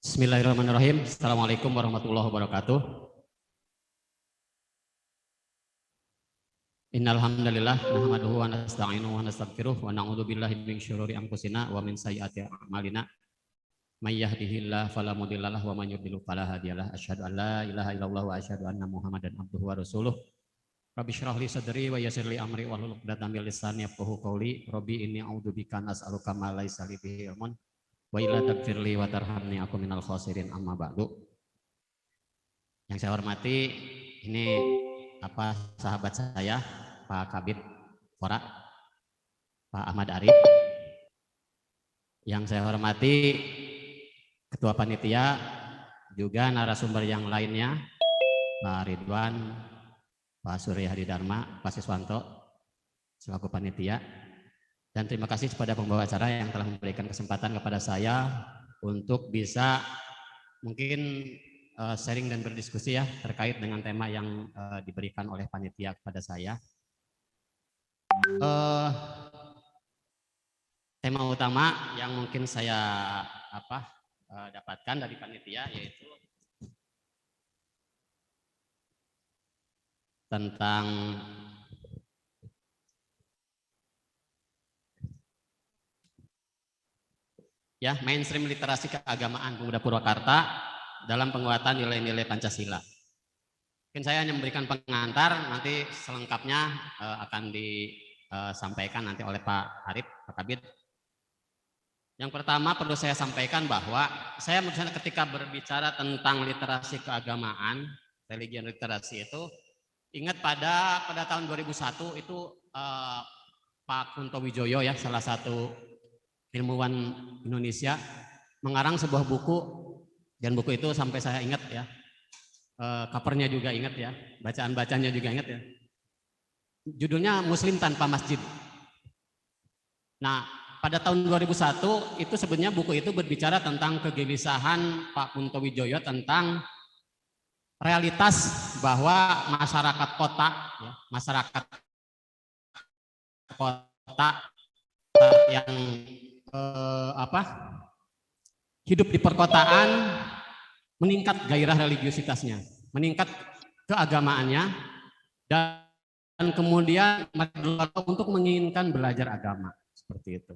Bismillahirrahmanirrahim. Assalamualaikum warahmatullahi wabarakatuh. Innal hamdalillah nahmaduhu wa nasta'inuhu wa nastaghfiruh wa na'udzu billahi min syururi anfusina wa min sayyiati a'malina. May yahdihillahu fala mudhillalah wa man yudhlil fala hadiyalah. Asyhadu an la ilaha illallah wa asyhadu anna Muhammadan abduhu wa rasuluh. Rabbi shrah li sadri wa yassir li amri wahlul 'uqdatam min lisani yafqahu qawli. Rabbi inni a'udzubika an as'aluka ma laysa li bihi ilmun wa illa tagfirli wa tarhamni aku minal khosirin amma ba'du. Yang saya hormati ini sahabat saya Pak Kabid Fora, Pak Ahmad Arif. Yang saya hormati Ketua Panitia, juga narasumber yang lainnya, Pak Ridwan, Pak Surya Hadi Dharma, Pak Siswanto selaku panitia. Dan terima kasih kepada pembawa acara yang telah memberikan kesempatan kepada saya untuk bisa mungkin sharing dan berdiskusi ya terkait dengan tema yang diberikan oleh panitia kepada saya. Tema utama yang mungkin saya dapatkan dari panitia yaitu tentang mainstream literasi keagamaan Pemuda Purwakarta dalam penguatan nilai-nilai Pancasila. Mungkin saya hanya memberikan pengantar, nanti selengkapnya akan disampaikan nanti oleh Pak Arif, Pak Kabid. Yang pertama perlu saya sampaikan bahwa saya misalnya ketika berbicara tentang literasi keagamaan, religion literasi itu, ingat pada tahun 2001 itu Pak Kunto Wijoyo ya, salah satu ilmuwan Indonesia, mengarang sebuah buku, dan buku itu sampai saya ingat ya, covernya juga ingat ya, bacaan-bacanya juga ingat ya. Judulnya Muslim Tanpa Masjid. Nah, pada tahun 2001 itu sebenarnya buku itu berbicara tentang kegelisahan Pak Kunto Wijoyo tentang realitas bahwa masyarakat kota, ya, masyarakat kota yang hidup di perkotaan meningkat gairah religiositasnya, meningkat keagamaannya, dan kemudian untuk menginginkan belajar agama seperti itu.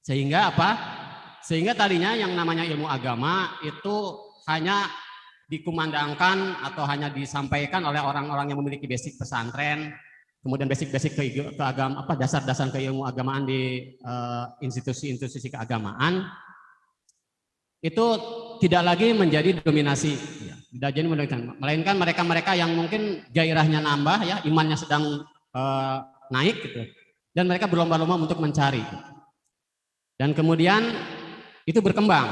Sehingga Sehingga tadinya yang namanya ilmu agama itu hanya dikumandangkan atau hanya disampaikan oleh orang-orang yang memiliki basic pesantren, kemudian basic keagamaan, dasar-dasar keilmu agamaan di institusi-institusi keagamaan, itu tidak lagi menjadi dominasi, melainkan mereka-mereka yang mungkin gairahnya nambah, ya, imannya sedang naik, gitu, dan mereka berlomba-lomba untuk mencari, dan kemudian itu berkembang.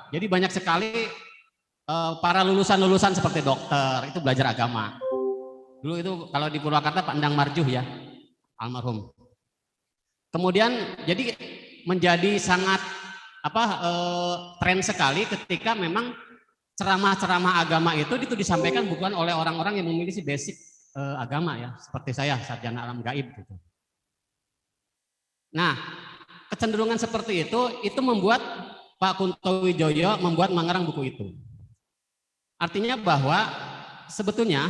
Jadi banyak sekali para lulusan-lulusan seperti dokter itu belajar agama. Dulu itu kalau di Purwakarta Pak Endang Marjuh ya, almarhum. Kemudian jadi menjadi sangat tren sekali ketika memang ceramah-ceramah agama itu disampaikan bukan oleh orang-orang yang memiliki basic agama ya, seperti saya, sarjana alam gaib gitu. Nah, kecenderungan seperti itu membuat Pak Kunto Wijoyo mengarang buku itu. Artinya bahwa sebetulnya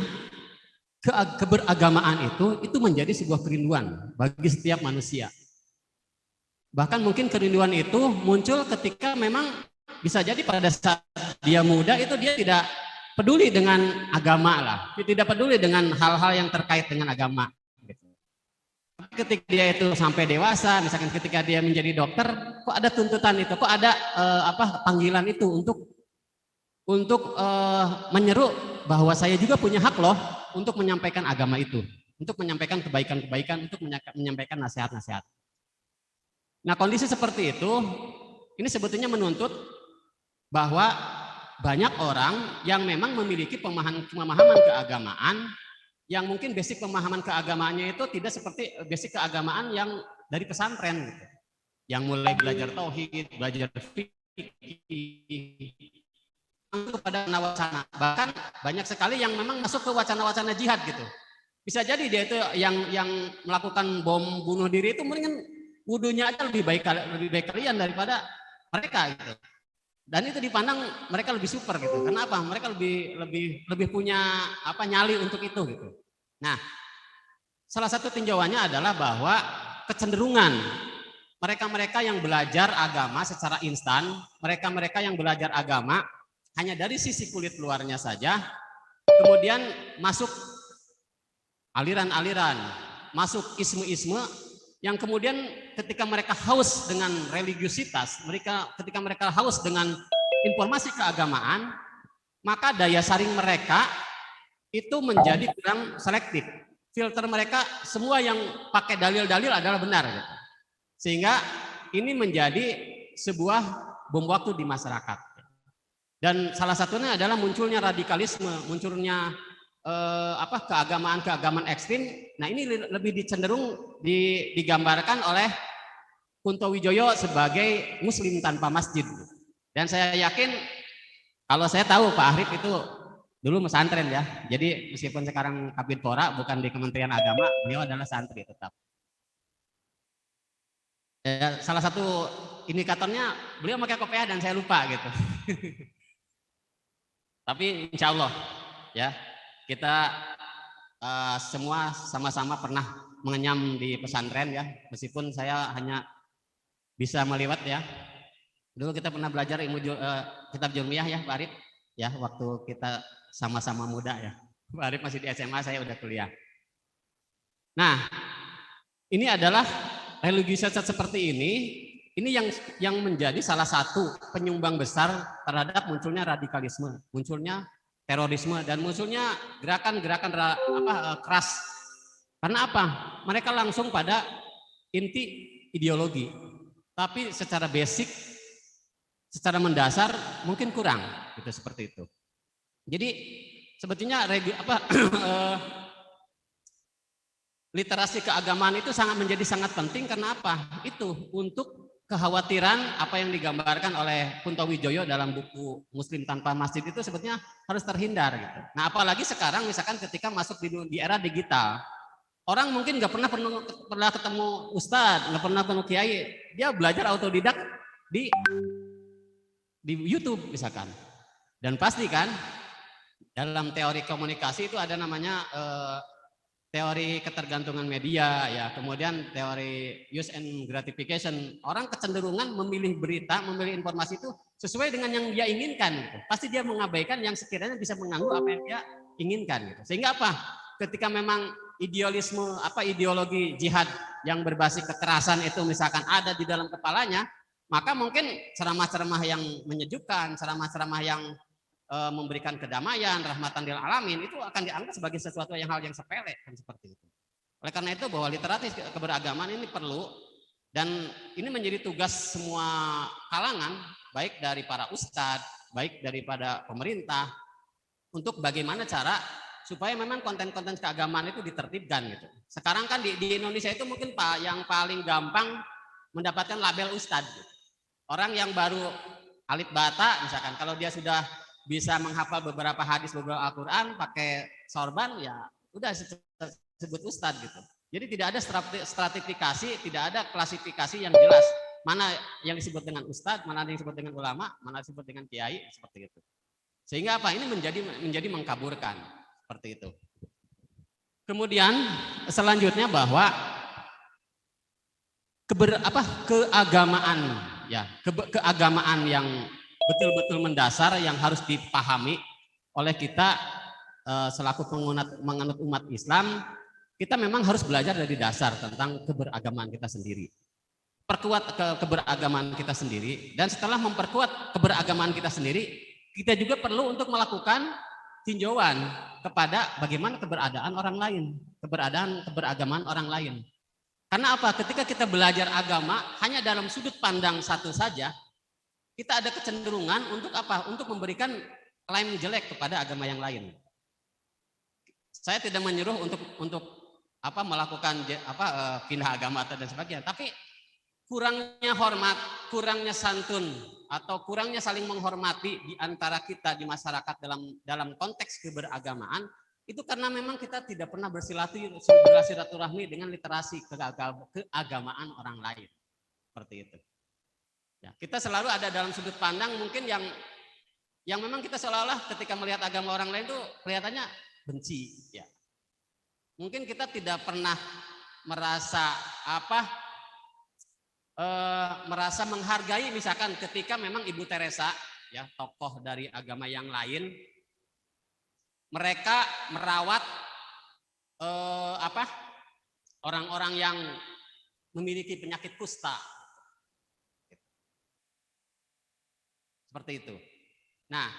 keberagamaan itu menjadi sebuah kerinduan bagi setiap manusia. Bahkan mungkin kerinduan itu muncul ketika memang bisa jadi pada saat dia muda itu dia tidak peduli dengan agama lah, dia tidak peduli dengan hal-hal yang terkait dengan agama. Ketika dia itu sampai dewasa, misalkan ketika dia menjadi dokter, kok ada tuntutan itu, kok ada panggilan itu untuk menyeru bahwa saya juga punya hak loh untuk menyampaikan agama itu, untuk menyampaikan kebaikan-kebaikan, untuk menyampaikan nasihat-nasihat. Nah, kondisi seperti itu, ini sebetulnya menuntut bahwa banyak orang yang memang memiliki pemahaman keagamaan, yang mungkin basic pemahaman keagamaannya itu tidak seperti basic keagamaan yang dari pesantren, gitu, yang mulai belajar tauhid, belajar fikih, kepada wacana. Bahkan banyak sekali yang memang masuk ke wacana-wacana jihad gitu. Bisa jadi dia itu yang melakukan bom bunuh diri itu mendingan wudunya aja lebih baik kalian daripada mereka gitu. Dan itu dipandang mereka lebih super gitu. Kenapa? Mereka lebih punya nyali untuk itu gitu. Nah, salah satu tinjauannya adalah bahwa kecenderungan mereka-mereka yang belajar agama secara instan, mereka-mereka yang belajar agama hanya dari sisi kulit luarnya saja, kemudian masuk aliran-aliran, masuk isme-isme yang kemudian ketika mereka haus dengan religiusitas, ketika mereka haus dengan informasi keagamaan, maka daya saring mereka itu menjadi kurang selektif. Filter mereka semua yang pakai dalil-dalil adalah benar. Sehingga ini menjadi sebuah bom waktu di masyarakat. Dan salah satunya adalah munculnya radikalisme, munculnya keagamaan-keagamaan ekstrim. Nah, ini lebih dicenderung digambarkan oleh Kunto Wijoyo sebagai muslim tanpa masjid. Dan saya yakin, kalau saya tahu Pak Arif itu dulu pesantren ya. Jadi meskipun sekarang Kabinpora bukan di Kementerian Agama, beliau adalah santri tetap. Ya, salah satu indikatornya beliau pakai kopiah dan saya lupa gitu. Tapi insya Allah ya, kita semua sama-sama pernah mengenyam di pesantren ya, meskipun saya hanya bisa meliwat ya. Dulu kita pernah belajar kitab Jurmiyah ya Pak Arif ya, waktu kita sama-sama muda ya. Pak Arif masih di SMA, saya udah kuliah. Nah, ini adalah religiusitas seperti ini yang menjadi salah satu penyumbang besar terhadap munculnya radikalisme, munculnya terorisme, dan munculnya gerakan-gerakan keras. Karena apa? Mereka langsung pada inti ideologi, tapi secara basic, secara mendasar mungkin kurang, gitu seperti itu. Jadi sebetulnya literasi keagamaan itu menjadi sangat penting. Karena apa? Itu untuk kekhawatiran apa yang digambarkan oleh Kunto Wijoyo dalam buku Muslim Tanpa Masjid itu sebetulnya harus terhindar gitu. Nah, apalagi sekarang misalkan ketika masuk di era digital, orang mungkin nggak pernah ketemu ustadz, nggak pernah ketemu kiai, dia belajar autodidak di YouTube misalkan. Dan pasti kan dalam teori komunikasi itu ada namanya teori ketergantungan media ya, kemudian teori use and gratification. Orang kecenderungan memilih berita, memilih informasi itu sesuai dengan yang dia inginkan gitu. Pasti dia mengabaikan yang sekiranya bisa mengganggu apa yang dia inginkan gitu. Sehingga apa? Ketika memang ideologi jihad yang berbasis kekerasan itu misalkan ada di dalam kepalanya, maka mungkin ceramah-ceramah yang menyejukkan, ceramah-ceramah yang memberikan kedamaian, rahmatan lil alamin, itu akan dianggap sebagai sesuatu hal yang sepele, kan seperti itu. Oleh karena itu bahwa literasi keberagaman ini perlu, dan ini menjadi tugas semua kalangan, baik dari para ustadz, baik daripada pemerintah, untuk bagaimana cara supaya memang konten-konten keagamaan itu ditertibkan gitu. Sekarang kan di Indonesia itu mungkin Pak yang paling gampang mendapatkan label ustadz. Gitu. Orang yang baru alif bata misalkan, kalau dia sudah bisa menghafal beberapa hadis, beberapa Al-Quran pakai sorban, ya udah sebut ustadz gitu. Jadi tidak ada stratifikasi, tidak ada klasifikasi yang jelas mana yang disebut dengan ustadz, mana yang disebut dengan ulama, mana disebut dengan kiai, seperti itu. Sehingga apa? Ini menjadi mengkaburkan seperti itu. Kemudian selanjutnya bahwa keagamaan ya, keagamaan yang betul-betul mendasar yang harus dipahami oleh kita selaku menganut umat Islam, kita memang harus belajar dari dasar tentang keberagamaan kita sendiri. Perkuat keberagamaan kita sendiri, dan setelah memperkuat keberagamaan kita sendiri, kita juga perlu untuk melakukan tinjauan kepada bagaimana keberadaan orang lain, keberagaman orang lain. Karena apa? Ketika kita belajar agama hanya dalam sudut pandang satu saja, kita ada kecenderungan untuk apa? Untuk memberikan klaim jelek kepada agama yang lain. Saya tidak menyuruh untuk melakukan pindah agama dan sebagainya, tapi kurangnya hormat, kurangnya santun, atau kurangnya saling menghormati di antara kita di masyarakat dalam konteks keberagamaan, itu karena memang kita tidak pernah bersilaturahmi dengan literasi keagamaan orang lain. Seperti itu. Ya, kita selalu ada dalam sudut pandang mungkin yang memang kita seolah-olah ketika melihat agama orang lain tuh kelihatannya benci. Ya, mungkin kita tidak pernah merasa merasa menghargai, misalkan ketika memang Ibu Teresa, ya tokoh dari agama yang lain, mereka merawat orang-orang yang memiliki penyakit kusta, seperti itu. Nah,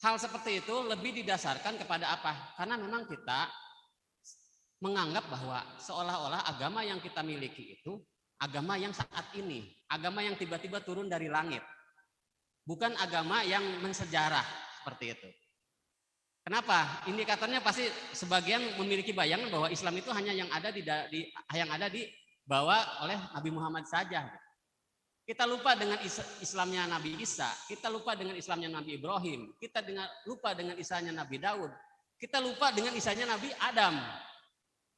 hal seperti itu lebih didasarkan kepada apa? Karena memang kita menganggap bahwa seolah-olah agama yang kita miliki itu agama yang saat ini, agama yang tiba-tiba turun dari langit, bukan agama yang mensejarah seperti itu. Kenapa? Indikatornya pasti sebagian memiliki bayangan bahwa Islam itu hanya yang ada dibawa oleh Nabi Muhammad saja. Kita lupa dengan Islamnya Nabi Isa, kita lupa dengan Islamnya Nabi Ibrahim, kita lupa dengan Islamnya Nabi Daud, kita lupa dengan Islamnya Nabi Adam.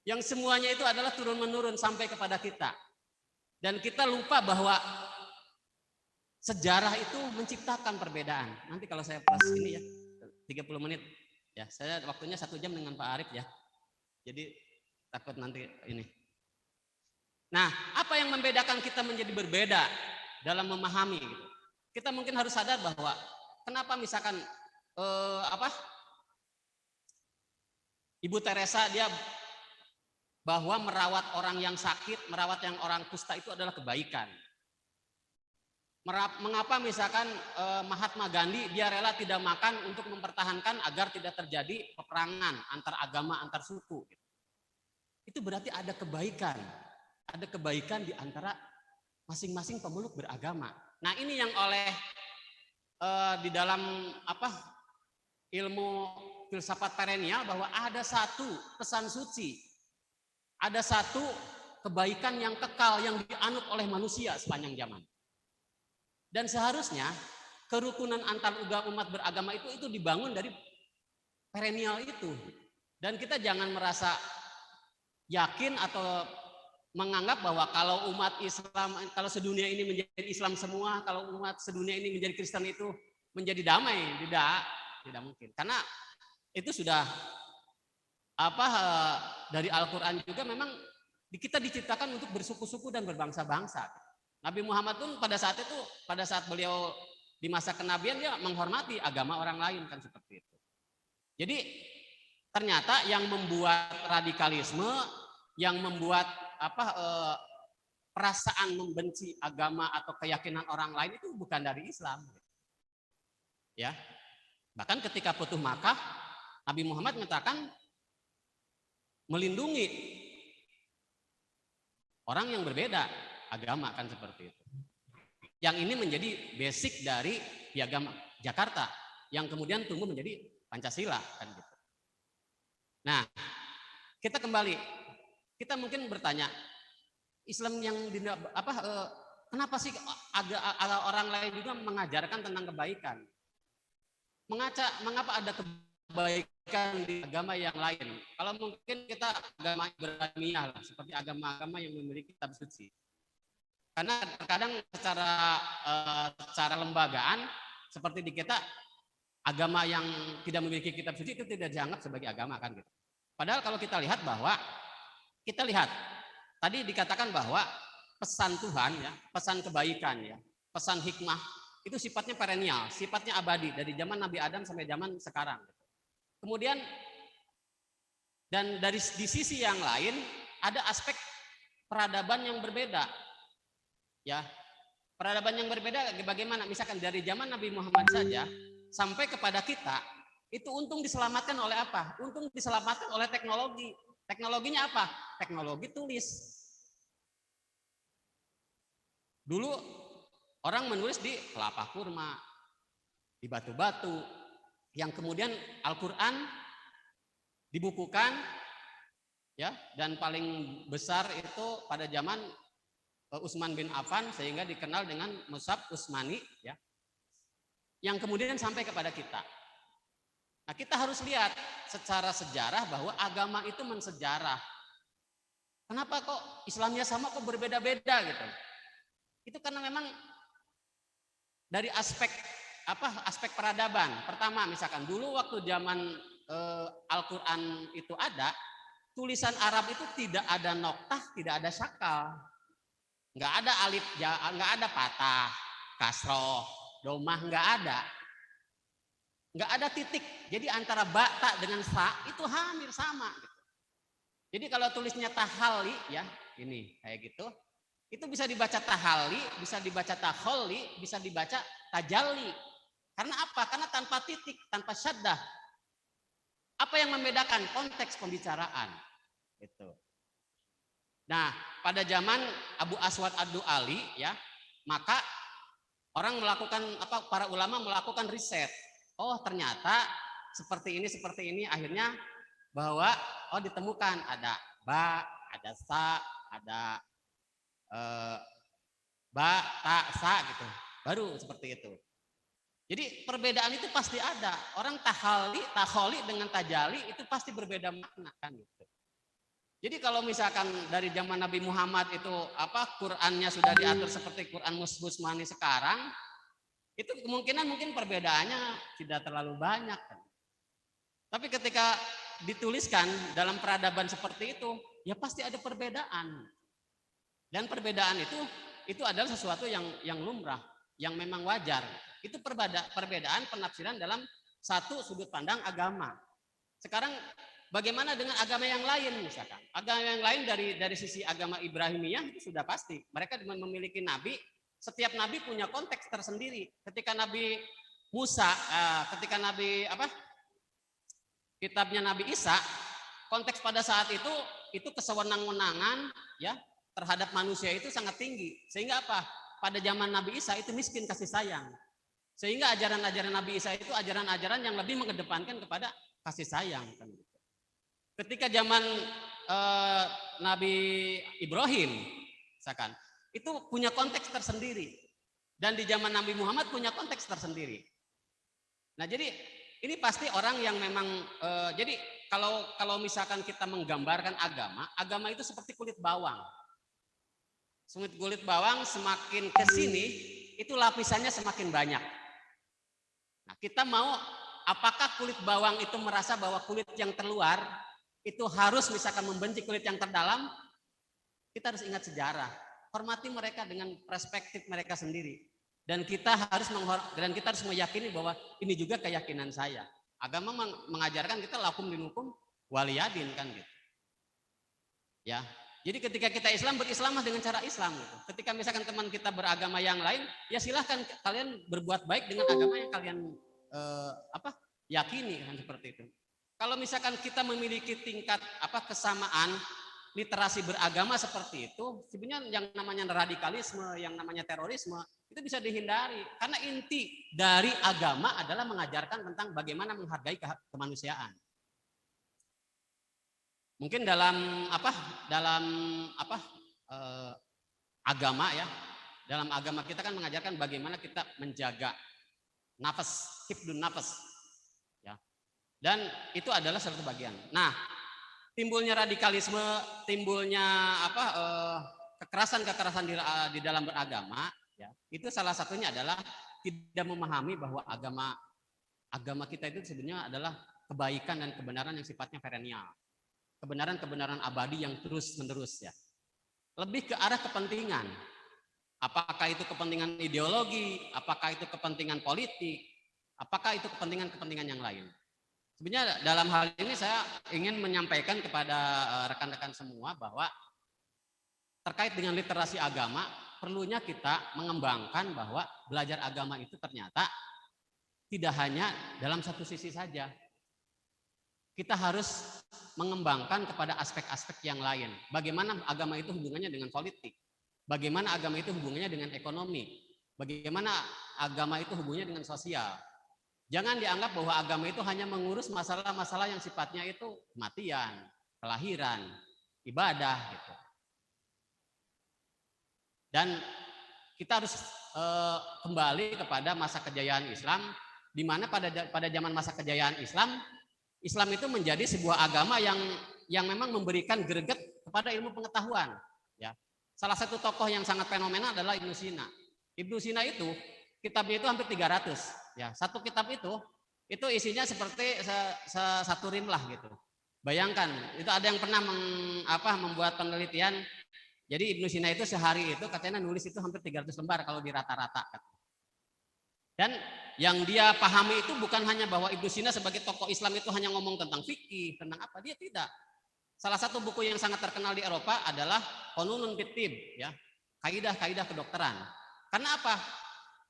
Yang semuanya itu adalah turun-menurun sampai kepada kita. Dan kita lupa bahwa sejarah itu menciptakan perbedaan. Nanti kalau saya pas ini ya, 30 menit. Ya, saya waktunya 1 jam dengan Pak Arif ya. Jadi takut nanti ini. Nah, apa yang membedakan kita menjadi berbeda dalam memahami gitu. Kita mungkin harus sadar bahwa kenapa misalkan Ibu Teresa dia bahwa merawat orang yang sakit, merawat yang orang kusta itu adalah kebaikan. Mengapa misalkan Mahatma Gandhi dia rela tidak makan untuk mempertahankan agar tidak terjadi peperangan antar agama, antar suku. Itu berarti ada kebaikan di antara masing-masing pemeluk beragama. Nah, ini yang oleh di dalam ilmu filsafat perennial bahwa ada satu pesan suci, ada satu kebaikan yang kekal yang dianut oleh manusia sepanjang zaman. Dan seharusnya kerukunan antar umat beragama itu dibangun dari perennial itu. Dan kita jangan merasa yakin atau menganggap bahwa kalau umat Islam, kalau sedunia ini menjadi Islam semua, kalau umat sedunia ini menjadi Kristen itu menjadi damai. Tidak mungkin. Karena itu sudah dari Al-Quran juga memang kita diciptakan untuk bersuku-suku dan berbangsa-bangsa. Nabi Muhammad pun pada saat beliau di masa kenabian dia menghormati agama orang lain kan seperti itu. Jadi ternyata yang membuat radikalisme, yang membuat perasaan membenci agama atau keyakinan orang lain itu bukan dari Islam. Ya. Bahkan ketika Futuh Makkah, Nabi Muhammad mengatakan melindungi orang yang berbeda agama kan seperti itu. Yang ini menjadi basic dari Piagam Jakarta yang kemudian tumbuh menjadi Pancasila kan gitu. Nah, kita kembali. Kita mungkin bertanya, Islam yang kenapa sih orang lain juga mengajarkan tentang kebaikan? Mengapa ada kebaikan di agama yang lain? Kalau mungkin kita agama Ibraniah lah, seperti agama-agama yang memiliki kitab suci. Karena terkadang secara lembagaan seperti di kita agama yang tidak memiliki kitab suci itu tidak dianggap sebagai agama kan gitu. Padahal kalau kita lihat tadi dikatakan bahwa pesan Tuhan ya, pesan kebaikan ya, pesan hikmah itu sifatnya perennial, sifatnya abadi dari zaman Nabi Adam sampai zaman sekarang. Kemudian dan di sisi yang lain ada aspek peradaban yang berbeda. Ya, peradaban yang berbeda bagaimana? Misalkan dari zaman Nabi Muhammad saja sampai kepada kita itu untung diselamatkan oleh apa? Untung diselamatkan oleh teknologi. Teknologinya apa? Teknologi tulis. Dulu orang menulis di kelapa kurma, di batu-batu, yang kemudian Al-Quran dibukukan, ya, dan paling besar itu pada zaman Utsman bin Affan sehingga dikenal dengan Mushaf Utsmani, ya, yang kemudian sampai kepada kita. Nah, kita harus lihat secara sejarah bahwa agama itu mensejarah. Kenapa kok Islamnya sama kok berbeda-beda gitu? Itu karena memang dari aspek peradaban. Pertama, misalkan dulu waktu zaman Al-Qur'an itu ada, tulisan Arab itu tidak ada noktah, tidak ada syakal. Nggak ada alif, nggak ada patah, kasroh, domah, nggak ada. Nggak ada titik. Jadi antara ba, ta dengan sa itu hampir sama. Jadi kalau tulisnya tahali, ya ini kayak gitu, itu bisa dibaca tahali, bisa dibaca taholi, bisa dibaca tajalli. Karena apa? Karena tanpa titik, tanpa syaddah. Apa yang membedakan? Konteks pembicaraan. Gitu. Nah, pada zaman Abu Aswad Ad-Du'ali, ya, maka orang melakukan para ulama melakukan riset. Oh, ternyata seperti ini, akhirnya bahwa ditemukan ada ba, ada sa, ada ba, ta, sa gitu. Baru seperti itu. Jadi perbedaan itu pasti ada. Orang taholi dengan tajali itu pasti berbeda makna kan gitu. Jadi kalau misalkan dari zaman Nabi Muhammad itu Qur'annya sudah diatur seperti Qur'an Busmani sekarang, itu kemungkinan mungkin perbedaannya tidak terlalu banyak. Tapi ketika dituliskan dalam peradaban seperti itu, ya pasti ada perbedaan. Dan perbedaan itu adalah sesuatu yang lumrah, yang memang wajar. Itu perbedaan penafsiran dalam satu sudut pandang agama. Sekarang bagaimana dengan agama yang lain misalkan? Agama yang lain dari sisi agama Ibrahimiyah itu sudah pasti. Mereka memiliki nabi, setiap nabi punya konteks tersendiri. Ketika Nabi Musa, ketika Nabi kitabnya Nabi Isa, konteks pada saat itu kesewenang-wenangan ya terhadap manusia itu sangat tinggi. Sehingga apa? Pada zaman Nabi Isa itu miskin kasih sayang. Sehingga ajaran-ajaran Nabi Isa itu ajaran-ajaran yang lebih mengedepankan kepada kasih sayang. Ketika zaman Nabi Ibrahim, misalkan, itu punya konteks tersendiri. Dan di zaman Nabi Muhammad punya konteks tersendiri. Nah, jadi ini pasti orang yang memang jadi kalau misalkan kita menggambarkan agama itu seperti kulit bawang. Kulit bawang semakin ke sini itu lapisannya semakin banyak. Nah, kita mau apakah kulit bawang itu merasa bahwa kulit yang terluar itu harus misalkan membenci kulit yang terdalam? Kita harus ingat sejarah, hormati mereka dengan perspektif mereka sendiri. Dan kita harus meyakini bahwa ini juga keyakinan saya. Agama mengajarkan kita lakum dinukum waliyadin kan gitu. Ya. Jadi ketika kita Islam, berislamlah dengan cara Islam gitu. Ketika misalkan teman kita beragama yang lain, ya silahkan kalian berbuat baik dengan agama yang kalian yakini kan seperti itu. Kalau misalkan kita memiliki tingkat kesamaan literasi beragama seperti itu, sebenarnya yang namanya radikalisme, yang namanya terorisme itu bisa dihindari karena inti dari agama adalah mengajarkan tentang bagaimana menghargai kemanusiaan. Mungkin dalam agama ya, dalam agama kita kan mengajarkan bagaimana kita menjaga nafas, hifdun nafas, ya. Dan itu adalah satu bagian. Nah, timbulnya radikalisme, timbulnya kekerasan di dalam beragama, ya, itu salah satunya adalah tidak memahami bahwa agama kita itu sebenarnya adalah kebaikan dan kebenaran yang sifatnya perennial. Kebenaran-kebenaran abadi yang terus-menerus ya. Lebih ke arah kepentingan. Apakah itu kepentingan ideologi, apakah itu kepentingan politik, apakah itu kepentingan-kepentingan yang lain. Sebenarnya dalam hal ini saya ingin menyampaikan kepada rekan-rekan semua bahwa terkait dengan literasi agama, perlunya kita mengembangkan bahwa belajar agama itu ternyata tidak hanya dalam satu sisi saja. Kita harus mengembangkan kepada aspek-aspek yang lain. Bagaimana agama itu hubungannya dengan politik? Bagaimana agama itu hubungannya dengan ekonomi? Bagaimana agama itu hubungannya dengan sosial? Jangan dianggap bahwa agama itu hanya mengurus masalah-masalah yang sifatnya itu kematian, kelahiran, ibadah gitu. Dan kita harus kembali kepada masa kejayaan Islam, di mana pada zaman masa kejayaan Islam itu menjadi sebuah agama yang memang memberikan greget kepada ilmu pengetahuan. Ya. Salah satu tokoh yang sangat fenomenal adalah Ibnu Sina. Ibnu Sina itu kitabnya itu hampir 300. Ya, satu kitab itu isinya seperti satu rim lah gitu. Bayangkan, itu ada yang pernah membuat penelitian. Jadi Ibnu Sina itu sehari itu katanya nulis itu hampir 300 lembar kalau dirata-rata. Dan yang dia pahami itu bukan hanya bahwa Ibnu Sina sebagai tokoh Islam itu hanya ngomong tentang fikih, tentang apa, dia tidak. Salah satu buku yang sangat terkenal di Eropa adalah Qanunun fit Tibb, ya. Kaidah-kaidah kedokteran. Karena apa?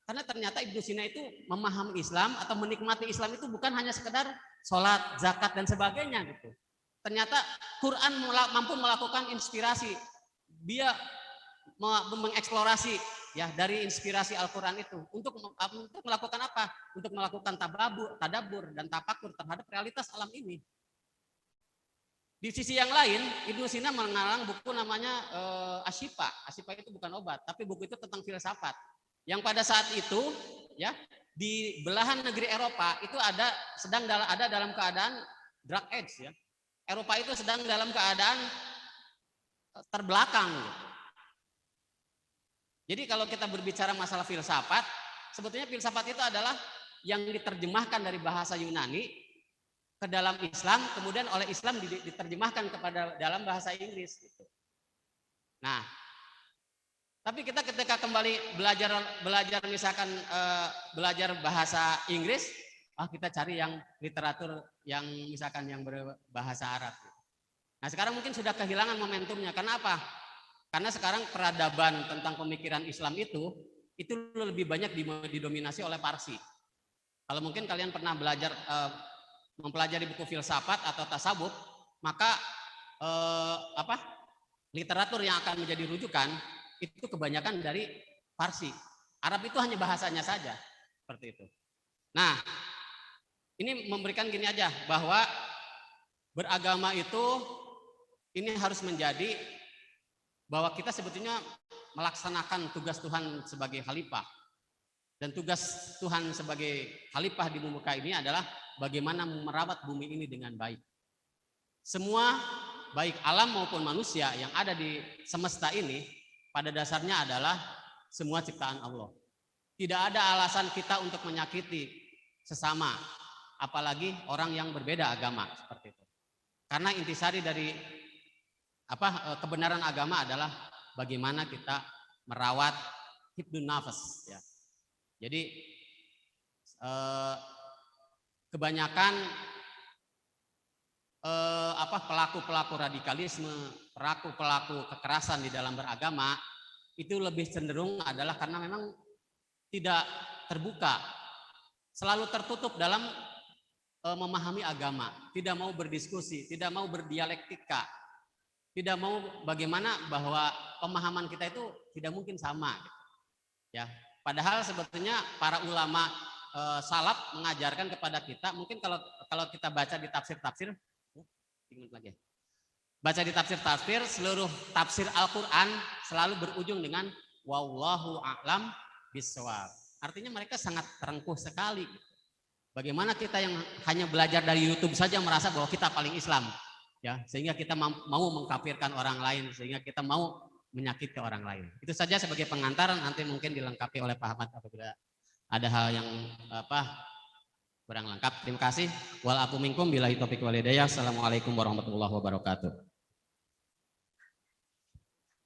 Karena ternyata Ibnu Sina itu memahami Islam atau menikmati Islam itu bukan hanya sekedar sholat, zakat dan sebagainya gitu. Ternyata Quran mampu melakukan inspirasi. Dia mengeksplorasi ya dari inspirasi Al-Quran itu untuk melakukan apa? Untuk melakukan tadabbur dan tafakur terhadap realitas alam ini. Di sisi yang lain, Ibnu Sina mengarang buku namanya Ashifa. Ashifa itu bukan obat, tapi buku itu tentang filsafat. Yang pada saat itu, ya, di belahan negeri Eropa itu sedang dalam keadaan drug age, ya. Eropa itu sedang dalam keadaan terbelakang. Gitu. Jadi kalau kita berbicara masalah filsafat, sebetulnya filsafat itu adalah yang diterjemahkan dari bahasa Yunani ke dalam Islam, kemudian oleh Islam diterjemahkan kepada dalam bahasa Inggris. Gitu. Nah, tapi kita ketika kembali belajar misalkan belajar bahasa Inggris, kita cari yang literatur yang misalkan yang berbahasa Arab. Nah sekarang mungkin sudah kehilangan momentumnya. Karena apa? Karena sekarang peradaban tentang pemikiran Islam itu lebih banyak didominasi oleh Parsi. Kalau mungkin kalian pernah belajar mempelajari buku filsafat atau tasawuf, maka literatur yang akan menjadi rujukan itu kebanyakan dari Parsi. Arab itu hanya bahasanya saja, seperti itu. Nah, ini memberikan gini aja bahwa beragama itu ini harus menjadi bahwa kita sebetulnya melaksanakan tugas Tuhan sebagai khalifah. Dan tugas Tuhan sebagai khalifah di muka ini adalah bagaimana merawat bumi ini dengan baik. Semua baik alam maupun manusia yang ada di semesta ini pada dasarnya adalah semua ciptaan Allah. Tidak ada alasan kita untuk menyakiti sesama, apalagi orang yang berbeda agama seperti itu. Karena intisari dari kebenaran agama adalah bagaimana kita merawat hibdun nafas, ya. Jadi kebanyakan pelaku-pelaku radikalisme, pelaku kekerasan di dalam beragama itu lebih cenderung adalah karena memang tidak terbuka, selalu tertutup dalam memahami agama, tidak mau berdiskusi, tidak mau berdialektika, tidak mau bagaimana bahwa pemahaman kita itu tidak mungkin sama, gitu. Ya. Padahal sebetulnya para ulama salaf mengajarkan kepada kita, mungkin kalau kita baca di tafsir-tafsir, baca di tafsir-tafsir, seluruh tafsir Al-Quran selalu berujung dengan wallahu a'lam bishawab. Artinya mereka sangat terengkuh sekali. Bagaimana kita yang hanya belajar dari YouTube saja merasa bahwa kita paling Islam, ya, sehingga kita mau mengkafirkan orang lain, sehingga kita mau menyakiti orang lain. Itu saja sebagai pengantar, nanti mungkin dilengkapi oleh Pak Ahmad apabila ada hal yang kurang lengkap. Terima kasih. Wal aku minkum billahi taufiq wal hidayah. Assalamualaikum warahmatullahi wabarakatuh.